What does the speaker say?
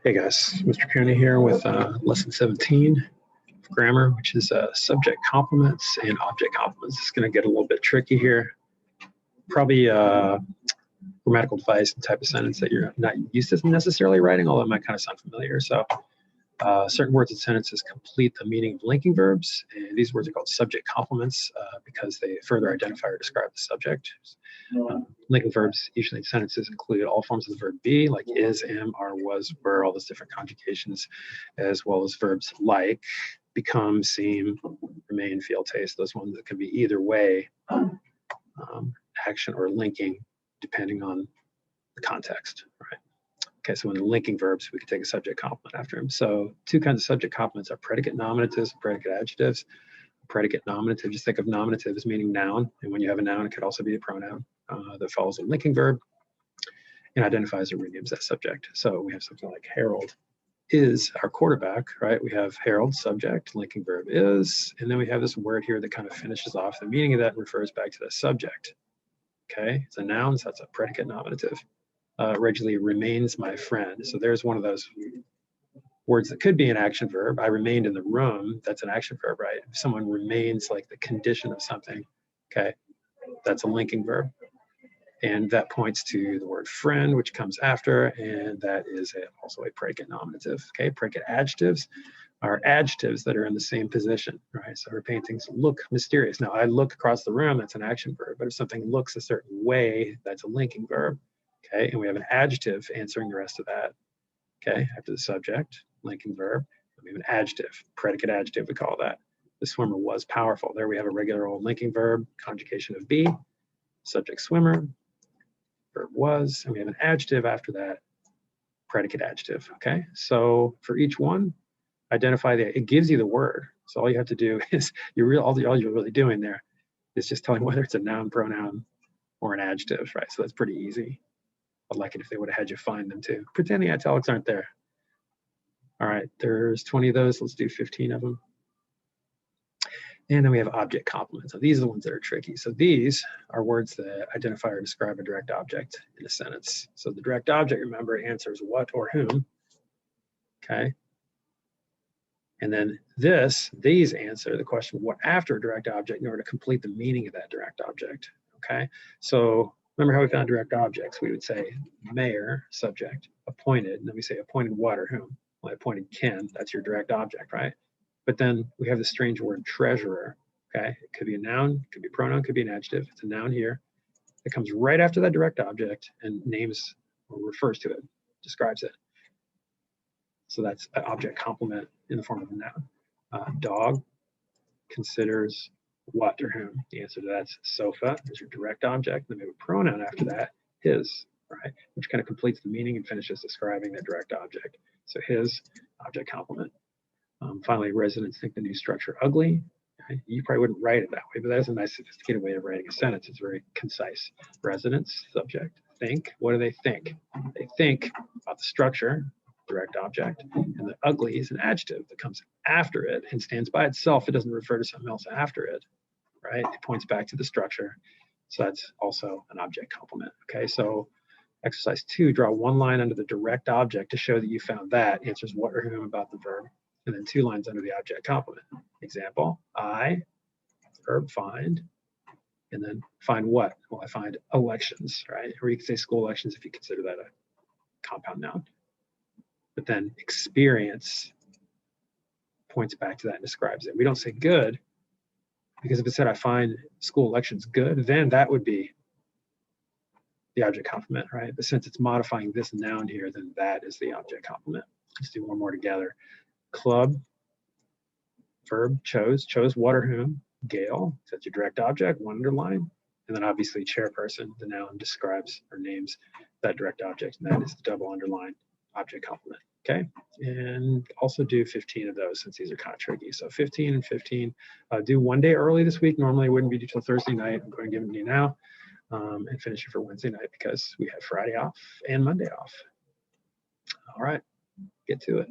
Hey guys, Mr. Kearney here with lesson 17 of grammar, which is subject complements and object complements. It's going to get a little bit tricky here. Probably grammatical device and type of sentence that you're not used to necessarily writing, although it might kind of sound familiar. So certain words and sentences complete the meaning of linking verbs, and these words are called subject complements because they further identify or describe the subject. Linking verbs usually in sentences include all forms of the verb be, like is, am, are, was, were, all those different conjugations, as well as verbs like, become, seem, remain, feel, taste, those ones that can be either way, action or linking, depending on the context, right? Okay, so in the linking verbs, we could take a subject complement after them. So two kinds of subject complements are predicate nominatives and predicate adjectives. Predicate nominative, just think of nominative as meaning noun, and when you have a noun, it could also be a pronoun that follows a linking verb and identifies or renames that subject. So we have something like Harold is our quarterback, right? We have Harold, subject, linking verb is, and then we have this word here that kind of finishes off the meaning of that and refers back to the subject. Okay, it's a noun, so that's a predicate nominative. Regularly remains my friend. So there's one of those words that could be an action verb. I remained in the room. That's an action verb, right? If someone remains like the condition of something, okay, that's a linking verb. And that points to the word friend, which comes after, and that is also a predicate nominative. Okay, predicate adjectives are adjectives that are in the same position, right? So our paintings look mysterious. Now, I look across the room, that's an action verb, but if something looks a certain way, that's a linking verb. Okay, and we have an adjective answering the rest of that. Okay, after the subject, linking verb, we have an adjective, predicate adjective, we call that. The swimmer was powerful. There we have a regular old linking verb, conjugation of be, subject swimmer, verb was, and we have an adjective after that, predicate adjective. Okay, so for each one, identify it gives you the word. So all you have to do is all you're really doing there is just telling whether it's a noun, pronoun, or an adjective, right? So that's pretty easy. I'd like it if they would have had you find them too. Pretend the italics aren't there. All right, there's 20 of those. Let's do 15 of them. And then we have object complements. So these are the ones that are tricky. So these are words that identify or describe a direct object in a sentence. So the direct object, remember, answers what or whom. Okay. And then these answer the question what after a direct object in order to complete the meaning of that direct object. Okay. So remember how we found direct objects? We would say mayor, subject, appointed, and then we say appointed what or whom. Well, appointed Ken, that's your direct object, right? But then we have the strange word treasurer, okay? It could be a noun, it could be a pronoun, it could be an adjective. It's a noun here. It comes right after that direct object and names or refers to it, describes it. So that's an object complement in the form of a noun. Dog considers what or whom. The answer to that's sofa is your direct object. Then we have a pronoun after that, his, right? Which kind of completes the meaning and finishes describing that direct object. So his, object complement. Finally, residents think the new structure ugly. Right? You probably wouldn't write it that way, but that's a nice sophisticated way of writing a sentence. It's very concise. Residents, subject, think. What do they think? They think about the structure, direct object, and the ugly is an adjective that comes after it and stands by itself. It doesn't refer to something else after it, right? It points back to the structure. So that's also an object complement. Okay, so exercise 2, draw one line under the direct object to show that you found that. Answers what or whom about the verb. And then 2 lines under the object complement. Example, I, verb find, and then find what? Well, I find elections, right? Or you could say school elections if you consider that a compound noun. But then experience points back to that and describes it. We don't say good, because if it said I find school elections good, then that would be the object complement, right? But since it's modifying this noun here, then that is the object complement. Let's do one more together. Club, verb, chose what or whom? Gail, that's your direct object, one underline. And then obviously chairperson, the noun describes or names that direct object, and that is the double underline object complement. Okay, and also do 15 of those since these are kind of tricky. So 15 and 15. Do one day early this week. Normally it wouldn't be due till Thursday night. I'm going to give it to you now and finish it for Wednesday night because we have Friday off and Monday off. All right, get to it.